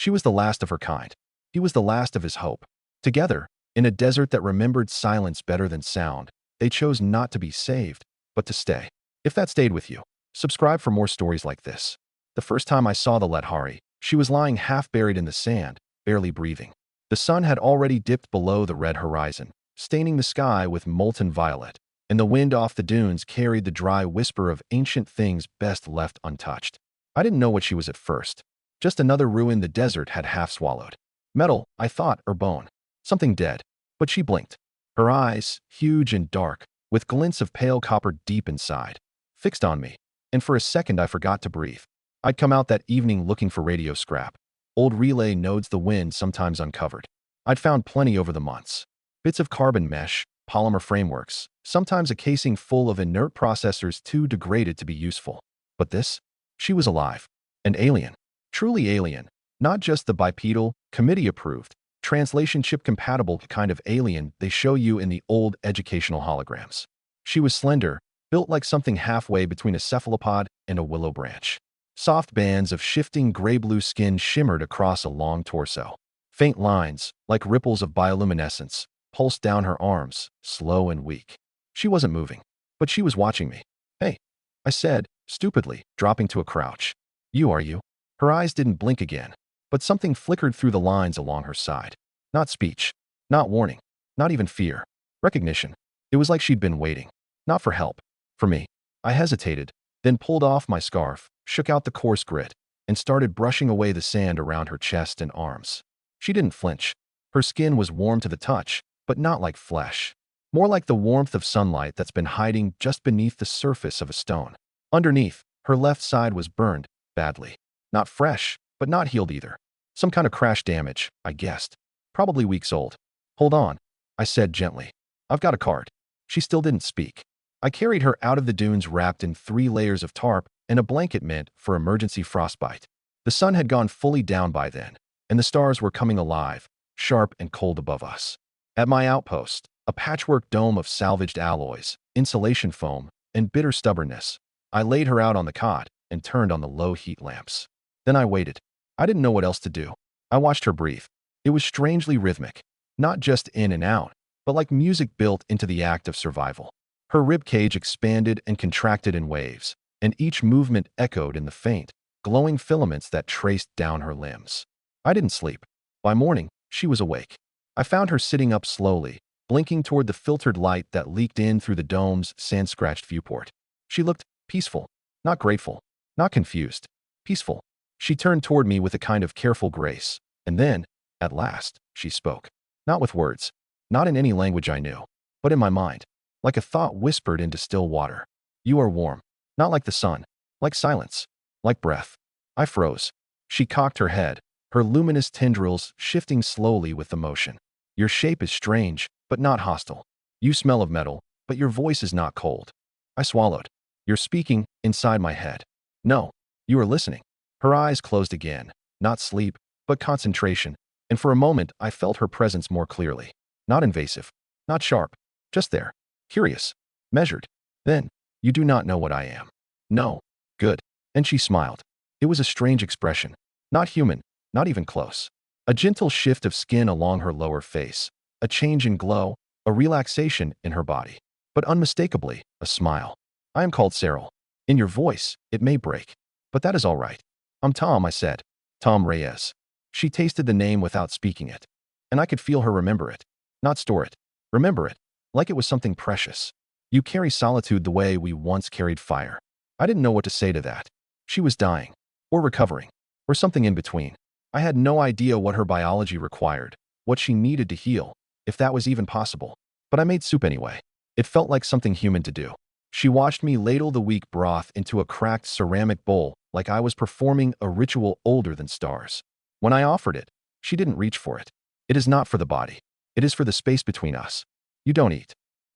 She was the last of her kind. He was the last of his hope. Together, in a desert that remembered silence better than sound, they chose not to be saved, but to stay. If that stayed with you, subscribe for more stories like this. The first time I saw the Lethari, she was lying half buried in the sand, barely breathing. The sun had already dipped below the red horizon, staining the sky with molten violet, and the wind off the dunes carried the dry whisper of ancient things best left untouched. I didn't know what she was at first. Just another ruin the desert had half swallowed. Metal, I thought, or bone. Something dead. But she blinked. Her eyes, huge and dark, with glints of pale copper deep inside, fixed on me, and for a second I forgot to breathe. I'd come out that evening looking for radio scrap. Old relay nodes the wind sometimes uncovered. I'd found plenty over the months. Bits of carbon mesh, polymer frameworks, sometimes a casing full of inert processors too degraded to be useful. But this? She was alive. An alien. Truly alien. Not just the bipedal, committee-approved, translation chip-compatible kind of alien they show you in the old educational holograms. She was slender, built like something halfway between a cephalopod and a willow branch. Soft bands of shifting gray-blue skin shimmered across a long torso. Faint lines, like ripples of bioluminescence, pulsed down her arms, slow and weak. She wasn't moving, but she was watching me. "Hey," I said, stupidly, dropping to a crouch. "You are you?" Her eyes didn't blink again, but something flickered through the lines along her side. Not speech, not warning, not even fear. Recognition. It was like she'd been waiting. Not for help. For me. I hesitated, then pulled off my scarf, shook out the coarse grit, and started brushing away the sand around her chest and arms. She didn't flinch. Her skin was warm to the touch, but not like flesh. More like the warmth of sunlight that's been hiding just beneath the surface of a stone. Underneath, her left side was burned, badly. Not fresh, but not healed either. Some kind of crash damage, I guessed. Probably weeks old. "Hold on," I said gently. "I've got a card." She still didn't speak. I carried her out of the dunes wrapped in 3 layers of tarp and a blanket meant for emergency frostbite. The sun had gone fully down by then, and the stars were coming alive, sharp and cold above us. At my outpost, a patchwork dome of salvaged alloys, insulation foam, and bitter stubbornness, I laid her out on the cot and turned on the low heat lamps. Then I waited. I didn't know what else to do. I watched her breathe. It was strangely rhythmic, not just in and out, but like music built into the act of survival. Her rib cage expanded and contracted in waves, and each movement echoed in the faint, glowing filaments that traced down her limbs. I didn't sleep. By morning, she was awake. I found her sitting up slowly, blinking toward the filtered light that leaked in through the dome's sand-scratched viewport. She looked peaceful, not grateful, not confused. Peaceful. She turned toward me with a kind of careful grace, and then, at last, she spoke. Not with words, not in any language I knew, but in my mind, like a thought whispered into still water. "You are warm, not like the sun, like silence, like breath." I froze. She cocked her head, her luminous tendrils shifting slowly with the motion. "Your shape is strange, but not hostile. You smell of metal, but your voice is not cold." I swallowed. "You're speaking inside my head." "No, you are listening." Her eyes closed again, not sleep, but concentration, and for a moment I felt her presence more clearly. Not invasive, not sharp, just there, curious, measured. Then, "You do not know what I am." "No." "Good." And she smiled. It was a strange expression. Not human, not even close. A gentle shift of skin along her lower face, a change in glow, a relaxation in her body. But unmistakably, a smile. "I am called Cyril. In your voice, it may break. But that is all right." "I'm Tom," I said. "Tom Reyes." She tasted the name without speaking it. And I could feel her remember it. Not store it. Remember it. Like it was something precious. "You carry solitude the way we once carried fire." I didn't know what to say to that. She was dying. Or recovering. Or something in between. I had no idea what her biology required. What she needed to heal. If that was even possible. But I made soup anyway. It felt like something human to do. She watched me ladle the weak broth into a cracked ceramic bowl like I was performing a ritual older than stars. When I offered it, she didn't reach for it. "It is not for the body. It is for the space between us. You don't eat."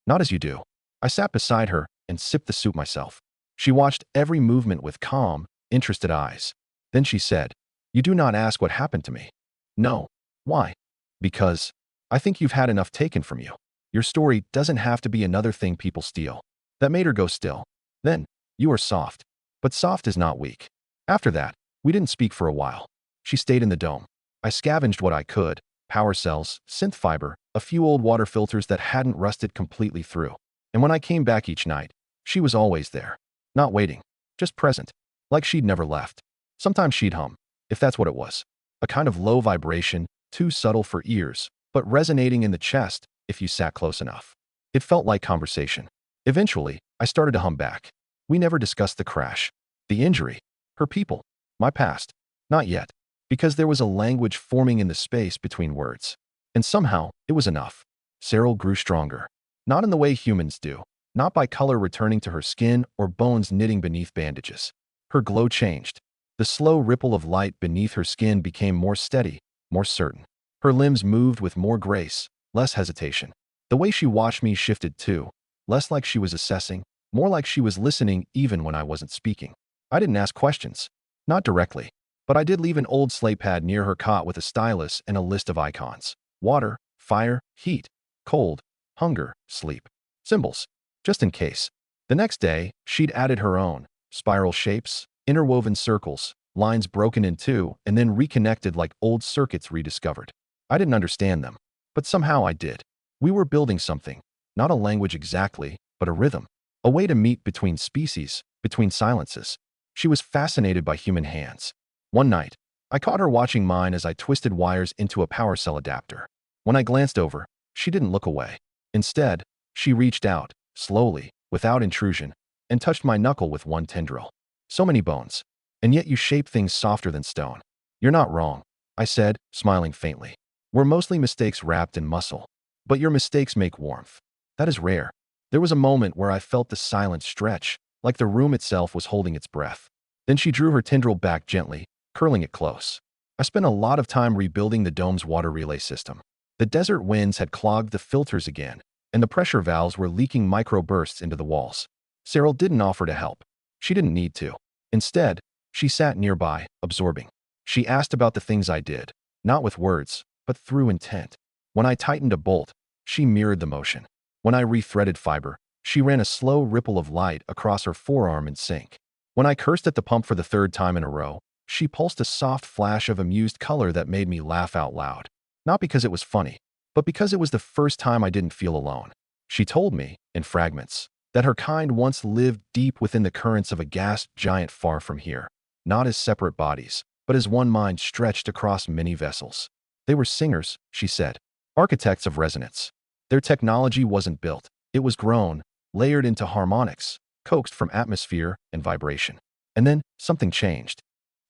"Not as you do." I sat beside her and sipped the soup myself. She watched every movement with calm, interested eyes. Then she said, "You do not ask what happened to me." "No." "Why?" "Because I think you've had enough taken from you. Your story doesn't have to be another thing people steal." That made her go still. Then, "You are soft." But soft is not weak. After that, we didn't speak for a while. She stayed in the dome. I scavenged what I could: power cells, synth fiber, a few old water filters that hadn't rusted completely through. And when I came back each night, she was always there. Not waiting, just present, like she'd never left. Sometimes she'd hum, if that's what it was. A kind of low vibration, too subtle for ears, but resonating in the chest if you sat close enough. It felt like conversation. Eventually, I started to hum back. We never discussed the crash, the injury, her people, my past. Not yet, because there was a language forming in the space between words. And somehow, it was enough. Cyril grew stronger. Not in the way humans do. Not by color returning to her skin or bones knitting beneath bandages. Her glow changed. The slow ripple of light beneath her skin became more steady, more certain. Her limbs moved with more grace, less hesitation. The way she watched me shifted too, less like she was assessing, more like she was listening even when I wasn't speaking. I didn't ask questions. Not directly. But I did leave an old slate pad near her cot with a stylus and a list of icons. Water, fire, heat, cold, hunger, sleep. Symbols. Just in case. The next day, she'd added her own. Spiral shapes, interwoven circles, lines broken in two and then reconnected like old circuits rediscovered. I didn't understand them, but somehow I did. We were building something. Not a language exactly, but a rhythm. A way to meet between species, between silences. She was fascinated by human hands. One night, I caught her watching mine as I twisted wires into a power cell adapter. When I glanced over, she didn't look away. Instead, she reached out, slowly, without intrusion, and touched my knuckle with one tendril. So many bones. And yet you shape things softer than stone. You're not wrong, I said, smiling faintly. We're mostly mistakes wrapped in muscle. But your mistakes make warmth. That is rare. There was a moment where I felt the silence stretch, like the room itself was holding its breath. Then she drew her tendril back gently, curling it close. I spent a lot of time rebuilding the dome's water relay system. The desert winds had clogged the filters again, and the pressure valves were leaking microbursts into the walls. Cyril didn't offer to help. She didn't need to. Instead, she sat nearby, absorbing. She asked about the things I did, not with words, but through intent. When I tightened a bolt, she mirrored the motion. When I rethreaded fiber, she ran a slow ripple of light across her forearm in sync. When I cursed at the pump for the third time in a row, she pulsed a soft flash of amused color that made me laugh out loud. Not because it was funny, but because it was the first time I didn't feel alone. She told me, in fragments, that her kind once lived deep within the currents of a gas giant far from here, not as separate bodies, but as one mind stretched across many vessels. They were singers, she said, architects of resonance. Their technology wasn't built, it was grown, layered into harmonics, coaxed from atmosphere and vibration. And then something changed.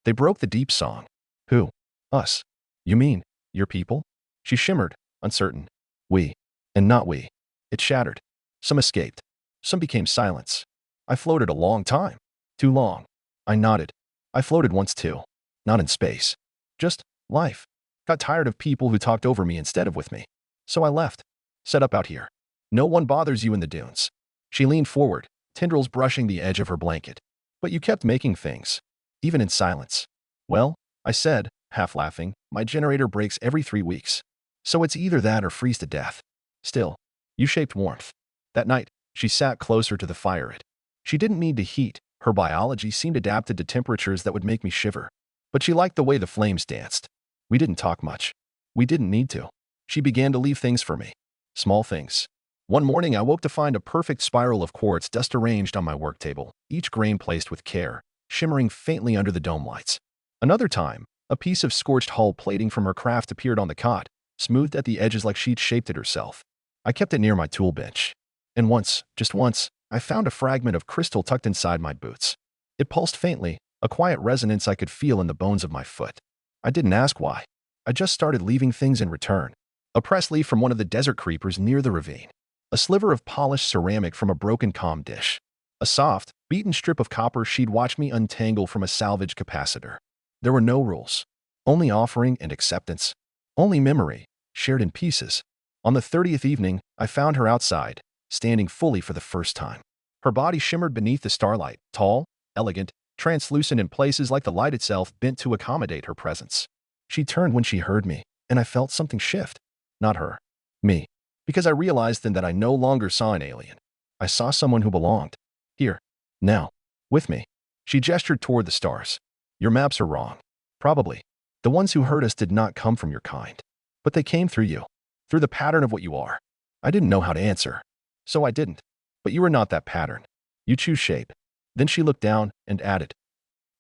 They broke the deep song. Who? Us. You mean, your people? She shimmered, uncertain. We. And not we. It shattered. Some escaped. Some became silence. I floated a long time. Too long. I nodded. I floated once too. Not in space. Just life. Got tired of people who talked over me instead of with me. So I left. Set up out here. No one bothers you in the dunes. She leaned forward, tendrils brushing the edge of her blanket. But you kept making things. Even in silence. Well, I said, half laughing, my generator breaks every 3 weeks. So it's either that or freeze to death. Still, you shaped warmth. That night, she sat closer to the fire. She didn't need to heat. Her biology seemed adapted to temperatures that would make me shiver. But she liked the way the flames danced. We didn't talk much. We didn't need to. She began to leave things for me. Small things. One morning, I woke to find a perfect spiral of quartz dust arranged on my work table, each grain placed with care, shimmering faintly under the dome lights. Another time, a piece of scorched hull plating from her craft appeared on the cot, smoothed at the edges like she'd shaped it herself. I kept it near my tool bench. And once, just once, I found a fragment of crystal tucked inside my boots. It pulsed faintly, a quiet resonance I could feel in the bones of my foot. I didn't ask why. I just started leaving things in return. A press leaf from one of the desert creepers near the ravine. A sliver of polished ceramic from a broken comm dish. A soft, beaten strip of copper she'd watched me untangle from a salvage capacitor. There were no rules. Only offering and acceptance. Only memory, shared in pieces. On the 30th evening, I found her outside, standing fully for the first time. Her body shimmered beneath the starlight, tall, elegant, translucent in places like the light itself bent to accommodate her presence. She turned when she heard me, and I felt something shift. Not her. Me. Because I realized then that I no longer saw an alien. I saw someone who belonged. Here. Now. With me. She gestured toward the stars. Your maps are wrong. Probably. The ones who hurt us did not come from your kind. But they came through you, through the pattern of what you are. I didn't know how to answer. So I didn't. But you are not that pattern. You choose shape. Then she looked down and added,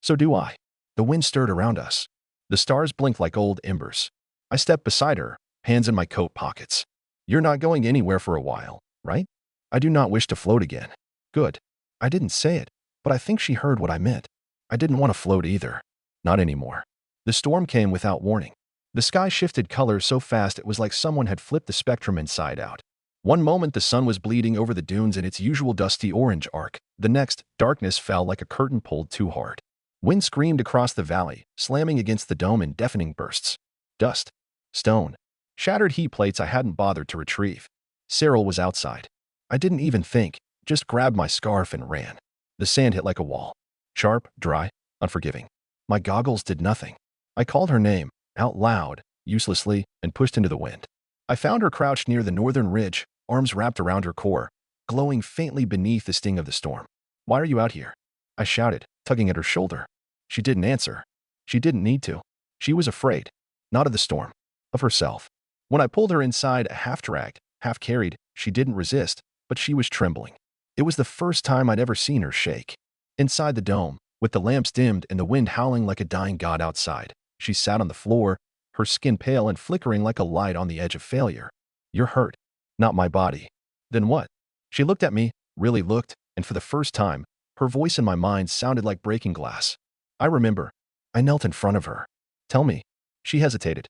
so do I. The wind stirred around us. The stars blinked like old embers. I stepped beside her, hands in my coat pockets. You're not going anywhere for a while, right? I do not wish to float again. Good. I didn't say it, but I think she heard what I meant. I didn't want to float either. Not anymore. The storm came without warning. The sky shifted color so fast it was like someone had flipped the spectrum inside out. One moment the sun was bleeding over the dunes in its usual dusty orange arc. The next, darkness fell like a curtain pulled too hard. Wind screamed across the valley, slamming against the dome in deafening bursts. Dust. Stone. Shattered heat plates I hadn't bothered to retrieve. Cyril was outside. I didn't even think, just grabbed my scarf and ran. The sand hit like a wall. Sharp, dry, unforgiving. My goggles did nothing. I called her name, out loud, uselessly, and pushed into the wind. I found her crouched near the northern ridge, arms wrapped around her core, glowing faintly beneath the sting of the storm. Why are you out here? I shouted, tugging at her shoulder. She didn't answer. She didn't need to. She was afraid. Not of the storm. Of herself. When I pulled her inside, half-dragged, half-carried, she didn't resist, but she was trembling. It was the first time I'd ever seen her shake. Inside the dome, with the lamps dimmed and the wind howling like a dying god outside, she sat on the floor, her skin pale and flickering like a light on the edge of failure. You're hurt. Not my body. Then what? She looked at me, really looked, and for the first time, her voice in my mind sounded like breaking glass. I remember. I knelt in front of her. Tell me. She hesitated.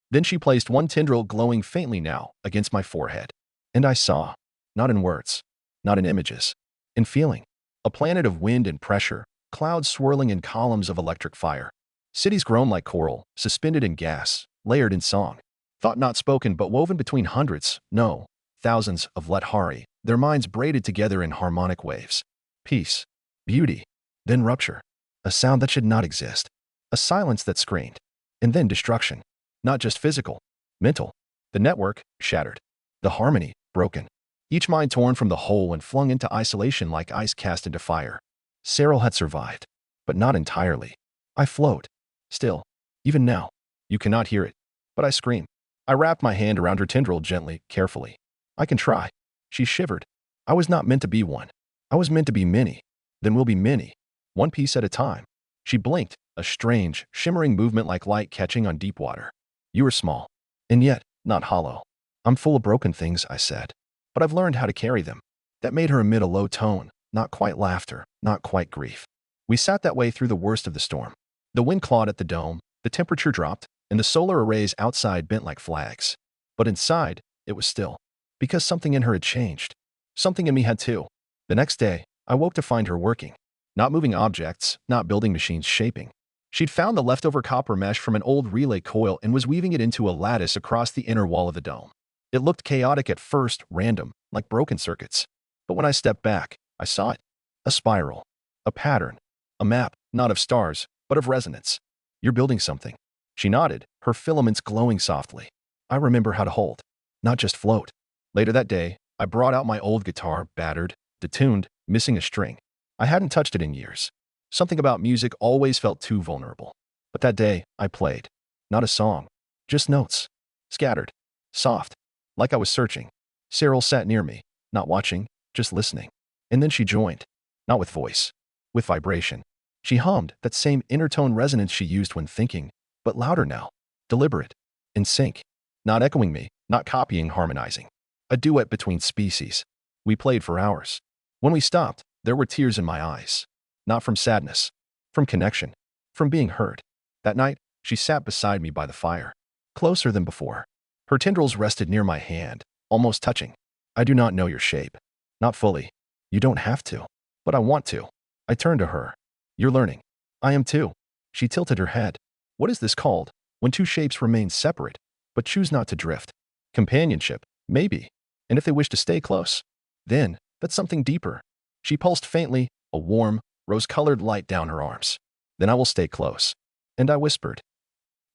Then she placed one tendril glowing faintly now against my forehead. And I saw. Not in words. Not in images. In feeling. A planet of wind and pressure, clouds swirling in columns of electric fire. Cities grown like coral, suspended in gas, layered in song. Thought not spoken but woven between hundreds, no, thousands of Lethari, their minds braided together in harmonic waves. Peace. Beauty. Then rupture. A sound that should not exist. A silence that screamed. And then destruction. Not just physical. Mental. The network, shattered. The harmony, broken. Each mind torn from the whole and flung into isolation like ice cast into fire. Cyril had survived. But not entirely. I float. Still. Even now. You cannot hear it. But I scream. I wrapped my hand around her tendril gently, carefully. I can try. She shivered. I was not meant to be one. I was meant to be many. Then we'll be many. One piece at a time. She blinked, a strange, shimmering movement like light catching on deep water. You are small. And yet, not hollow. I'm full of broken things, I said. But I've learned how to carry them. That made her emit a low tone, not quite laughter, not quite grief. We sat that way through the worst of the storm. The wind clawed at the dome, the temperature dropped, and the solar arrays outside bent like flags. But inside, it was still. Because something in her had changed. Something in me had too. The next day, I woke to find her working. Not moving objects, not building machines shaping. She'd found the leftover copper mesh from an old relay coil and was weaving it into a lattice across the inner wall of the dome. It looked chaotic at first, random, like broken circuits. But when I stepped back, I saw it. A spiral. A pattern. A map, not of stars, but of resonance. You're building something. She nodded, her filaments glowing softly. I remember how to hold. Not just float. Later that day, I brought out my old guitar, battered, detuned, missing a string. I hadn't touched it in years. Something about music always felt too vulnerable. But that day, I played. Not a song. Just notes. Scattered. Soft. Like I was searching. Cyril sat near me, not watching, just listening. And then she joined. Not with voice. With vibration. She hummed that same intertone resonance she used when thinking, but louder now. Deliberate. In sync. Not echoing me, not copying, harmonizing. A duet between species. We played for hours. When we stopped, there were tears in my eyes. Not from sadness. From connection. From being heard. That night, she sat beside me by the fire. Closer than before. Her tendrils rested near my hand, almost touching. I do not know your shape. Not fully. You don't have to. But I want to. I turned to her. You're learning. I am too. She tilted her head. What is this called? When two shapes remain separate, but choose not to drift. Companionship, maybe. And if they wish to stay close, then that's something deeper. She pulsed faintly, a warm, rose-colored light down her arms. Then I will stay close. And I whispered.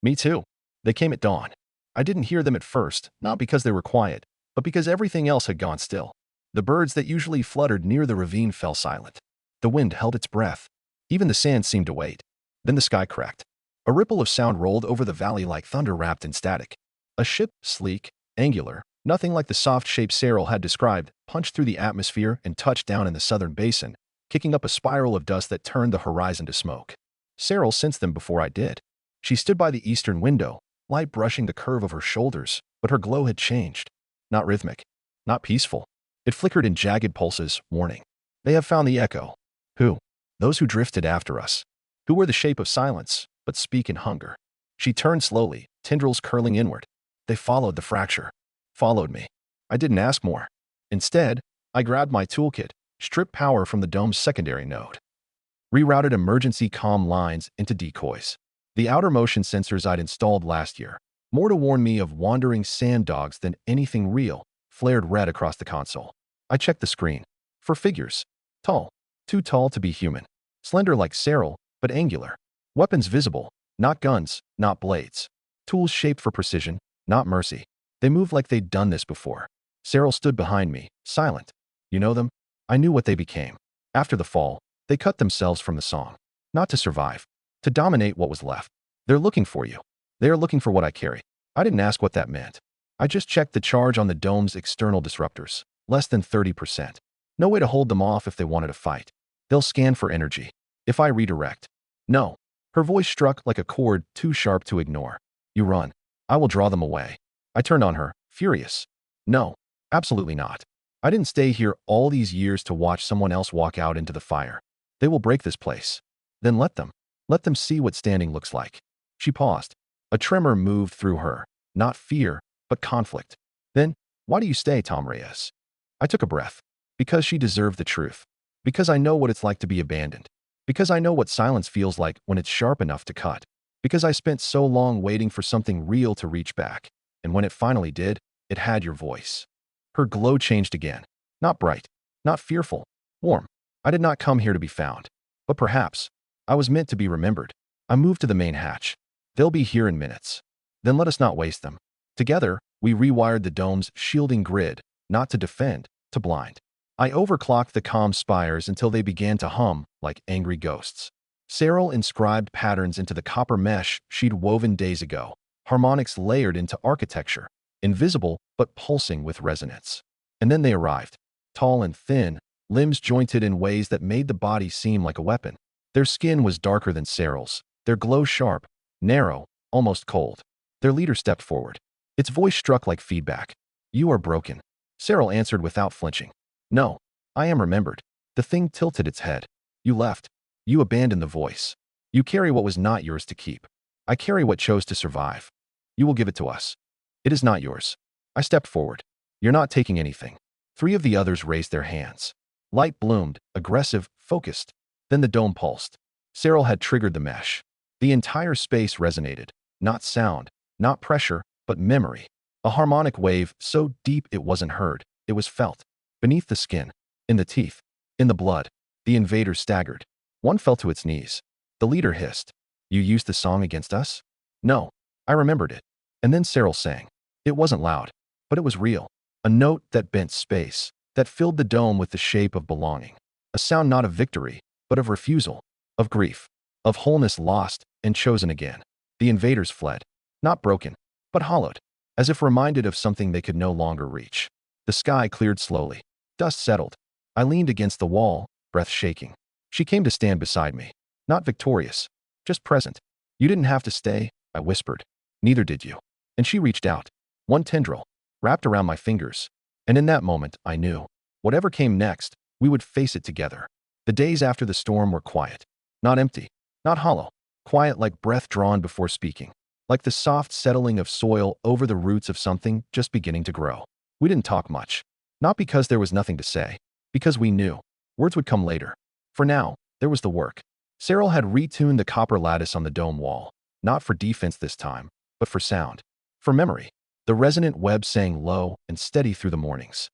Me too. They came at dawn. I didn't hear them at first, not because they were quiet, but because everything else had gone still. The birds that usually fluttered near the ravine fell silent. The wind held its breath. Even the sand seemed to wait. Then the sky cracked. A ripple of sound rolled over the valley like thunder wrapped in static. A ship, sleek, angular, nothing like the soft shape Cyril had described, punched through the atmosphere and touched down in the southern basin, kicking up a spiral of dust that turned the horizon to smoke. Cyril sensed them before I did. She stood by the eastern window, light brushing the curve of her shoulders, but her glow had changed. Not rhythmic, not peaceful. It flickered in jagged pulses, warning. They have found the echo. Who? Those who drifted after us. Who were the shape of silence, but speak in hunger. She turned slowly, tendrils curling inward. They followed the fracture. Followed me. I didn't ask more. Instead, I grabbed my toolkit, stripped power from the dome's secondary node. Rerouted emergency comm lines into decoys. The outer motion sensors I'd installed last year, more to warn me of wandering sand dogs than anything real, flared red across the console. I checked the screen. For figures. Tall. Too tall to be human. Slender like Cyril, but angular. Weapons visible. Not guns, not blades. Tools shaped for precision, not mercy. They moved like they'd done this before. Cyril stood behind me, silent. You know them? I knew what they became. After the fall, they cut themselves from the song. Not to survive. To dominate what was left. They're looking for you. They are looking for what I carry. I didn't ask what that meant. I just checked the charge on the dome's external disruptors. Less than 30%. No way to hold them off if they wanted to fight. They'll scan for energy. If I redirect. No. Her voice struck like a chord too sharp to ignore. You run. I will draw them away. I turned on her, furious. No, absolutely not. I didn't stay here all these years to watch someone else walk out into the fire. They will break this place. Then let them. Let them see what standing looks like. She paused. A tremor moved through her. Not fear, but conflict. Then, why do you stay, Tom Reyes? I took a breath. Because she deserved the truth. Because I know what it's like to be abandoned. Because I know what silence feels like when it's sharp enough to cut. Because I spent so long waiting for something real to reach back. And when it finally did, it had your voice. Her glow changed again. Not bright. Not fearful. Warm. I did not come here to be found. But perhaps, I was meant to be remembered. I moved to the main hatch. They'll be here in minutes. Then let us not waste them. Together, we rewired the dome's shielding grid, not to defend, to blind. I overclocked the comm spires until they began to hum like angry ghosts. Cyril inscribed patterns into the copper mesh she'd woven days ago, harmonics layered into architecture, invisible but pulsing with resonance. And then they arrived, tall and thin, limbs jointed in ways that made the body seem like a weapon. Their skin was darker than Cyril's, their glow sharp, narrow, almost cold. Their leader stepped forward. Its voice struck like feedback. You are broken. Cyril answered without flinching. No, I am remembered. The thing tilted its head. You left. You abandoned the voice. You carry what was not yours to keep. I carry what chose to survive. You will give it to us. It is not yours. I stepped forward. You're not taking anything. 3 of the others raised their hands. Light bloomed, aggressive, focused. Then the dome pulsed. Cyril had triggered the mesh. The entire space resonated. Not sound, not pressure, but memory. A harmonic wave so deep it wasn't heard. It was felt. Beneath the skin. In the teeth. In the blood. The invaders staggered. One fell to its knees. The leader hissed. You used the song against us? No. I remembered it. And then Cyril sang. It wasn't loud, but it was real. A note that bent space, that filled the dome with the shape of belonging. A sound not of victory, but of refusal, of grief, of wholeness lost and chosen again. The invaders fled, not broken, but hollowed, as if reminded of something they could no longer reach. The sky cleared slowly. Dust settled. I leaned against the wall, breath shaking. She came to stand beside me. Not victorious, just present. You didn't have to stay, I whispered. Neither did you. And she reached out. One tendril, wrapped around my fingers. And in that moment, I knew. Whatever came next, we would face it together. The days after the storm were quiet. Not empty. Not hollow. Quiet like breath drawn before speaking. Like the soft settling of soil over the roots of something just beginning to grow. We didn't talk much. Not because there was nothing to say. Because we knew. Words would come later. For now, there was the work. Cyril had retuned the copper lattice on the dome wall. Not for defense this time, but for sound. For memory. The resonant web sang low and steady through the mornings.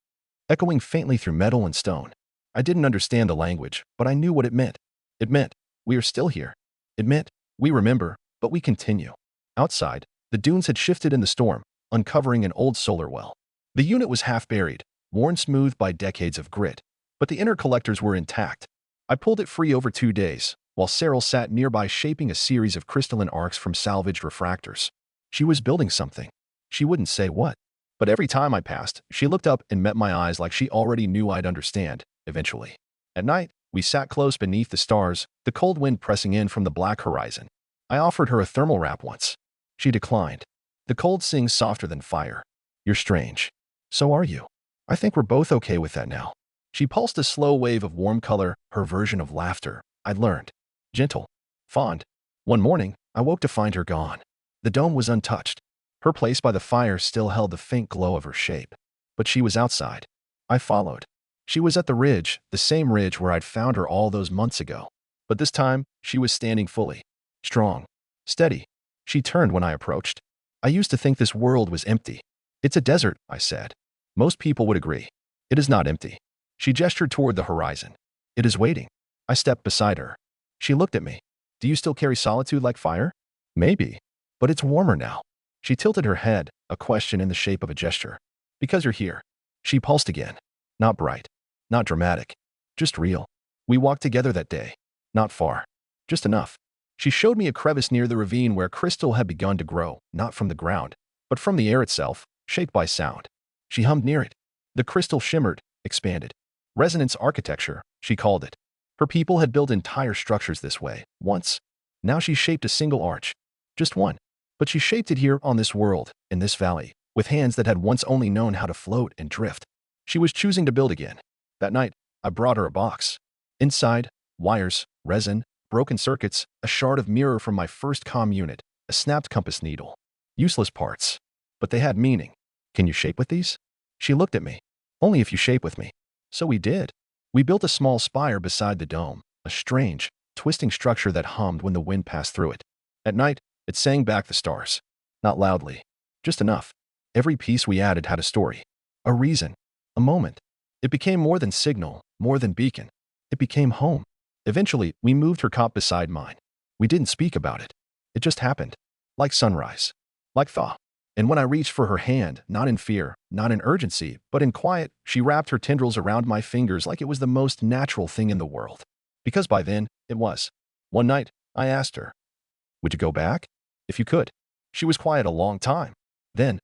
Echoing faintly through metal and stone. I didn't understand the language, but I knew what it meant. It meant, we are still here. It meant, we remember, but we continue. Outside, the dunes had shifted in the storm, uncovering an old solar well. The unit was half buried, worn smooth by decades of grit, but the inner collectors were intact. I pulled it free over 2 days, while Cyril sat nearby shaping a series of crystalline arcs from salvaged refractors. She was building something. She wouldn't say what. But every time I passed, she looked up and met my eyes like she already knew I'd understand, eventually. At night, we sat close beneath the stars, the cold wind pressing in from the black horizon. I offered her a thermal wrap once. She declined. The cold sings softer than fire. You're strange. So are you. I think we're both okay with that now. She pulsed a slow wave of warm color, her version of laughter. I'd learned. Gentle. Fond. One morning, I woke to find her gone. The dome was untouched. Her place by the fire still held the faint glow of her shape. But she was outside. I followed. She was at the ridge, the same ridge where I'd found her all those months ago. But this time, she was standing fully. Strong. Steady. She turned when I approached. I used to think this world was empty. It's a desert, I said. Most people would agree. It is not empty. She gestured toward the horizon. It is waiting. I stepped beside her. She looked at me. Do you still carry solitude like fire? Maybe. But it's warmer now. She tilted her head, a question in the shape of a gesture. Because you're here. She pulsed again. Not bright. Not dramatic. Just real. We walked together that day. Not far. Just enough. She showed me a crevice near the ravine where crystal had begun to grow, not from the ground, but from the air itself, shaped by sound. She hummed near it. The crystal shimmered, expanded. Resonance architecture, she called it. Her people had built entire structures this way, once. Now she shaped a single arch. Just one. But she shaped it here on this world, in this valley, with hands that had once only known how to float and drift. She was choosing to build again. That night, I brought her a box. Inside, wires, resin, broken circuits, a shard of mirror from my first comm unit, a snapped compass needle. Useless parts. But they had meaning. Can you shape with these? She looked at me. Only if you shape with me. So we did. We built a small spire beside the dome, a strange, twisting structure that hummed when the wind passed through it. At night, it sang back the stars. Not loudly. Just enough. Every piece we added had a story. A reason. A moment. It became more than signal, more than beacon. It became home. Eventually, we moved her cot beside mine. We didn't speak about it. It just happened. Like sunrise. Like thaw. And when I reached for her hand, not in fear, not in urgency, but in quiet, she wrapped her tendrils around my fingers like it was the most natural thing in the world. Because by then, it was. One night, I asked her, would you go back? If you could. She was quiet a long time. Then,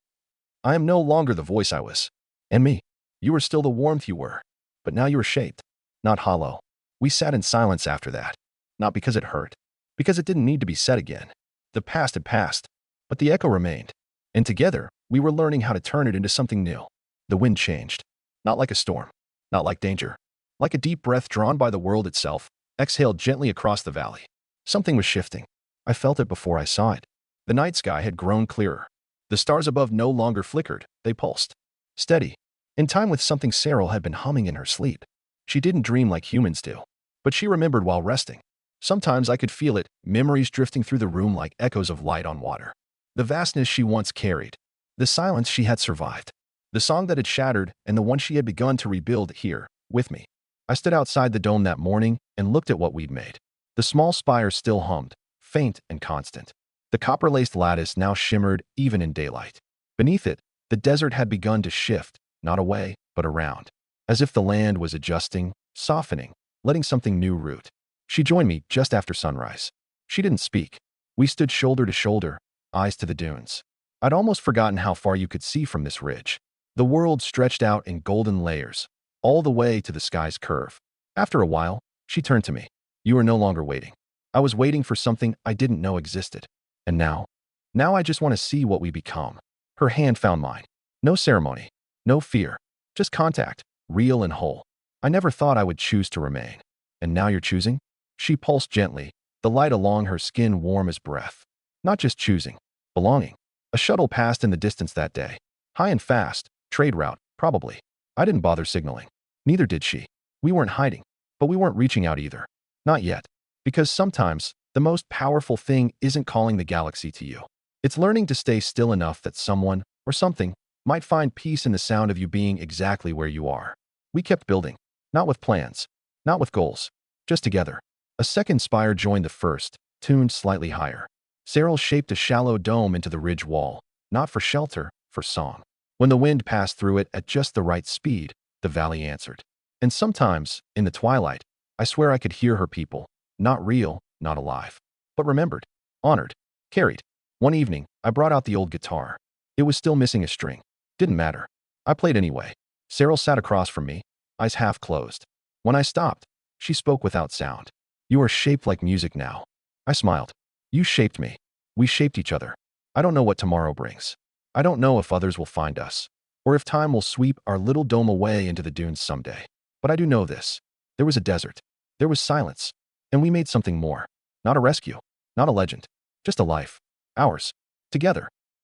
I am no longer the voice I was. And me. You were still the warmth you were. But now you are shaped. Not hollow. We sat in silence after that. Not because it hurt. Because it didn't need to be said again. The past had passed. But the echo remained. And together, we were learning how to turn it into something new. The wind changed. Not like a storm. Not like danger. Like a deep breath drawn by the world itself, exhaled gently across the valley. Something was shifting. I felt it before I saw it. The night sky had grown clearer. The stars above no longer flickered, they pulsed. Steady. In time with something Cyril had been humming in her sleep. She didn't dream like humans do. But she remembered while resting. Sometimes I could feel it, memories drifting through the room like echoes of light on water. The vastness she once carried. The silence she had survived. The song that had shattered and the one she had begun to rebuild here, with me. I stood outside the dome that morning and looked at what we'd made. The small spire still hummed, faint and constant. The copper-laced lattice now shimmered even in daylight. Beneath it, the desert had begun to shift, not away, but around. As if the land was adjusting, softening, letting something new root. She joined me just after sunrise. She didn't speak. We stood shoulder to shoulder, eyes to the dunes. I'd almost forgotten how far you could see from this ridge. The world stretched out in golden layers, all the way to the sky's curve. After a while, she turned to me. You are no longer waiting. I was waiting for something I didn't know existed. And now I just want to see what we become. Her hand found mine. No ceremony, no fear, just contact, real and whole. I never thought I would choose to remain. And now you're choosing? She pulsed gently, the light along her skin warm as breath. Not just choosing, belonging. A shuttle passed in the distance that day. High and fast, trade route, probably. I didn't bother signaling. Neither did she. We weren't hiding, but we weren't reaching out either. Not yet. Because sometimes, the most powerful thing isn't calling the galaxy to you. It's learning to stay still enough that someone, or something, might find peace in the sound of you being exactly where you are. We kept building. Not with plans. Not with goals. Just together. A second spire joined the first, tuned slightly higher. Cyril shaped a shallow dome into the ridge wall. Not for shelter, for song. When the wind passed through it at just the right speed, the valley answered. And sometimes, in the twilight, I swear I could hear her people. Not real, not alive. But remembered, honored, carried. One evening, I brought out the old guitar. It was still missing a string. Didn't matter. I played anyway. Cyril sat across from me, eyes half closed. When I stopped, she spoke without sound. You are shaped like music now. I smiled. You shaped me. We shaped each other. I don't know what tomorrow brings. I don't know if others will find us, or if time will sweep our little dome away into the dunes someday. But I do know this. There was a desert. There was silence. And we made something more. Not a rescue. Not a legend. Just a life. Ours. Together.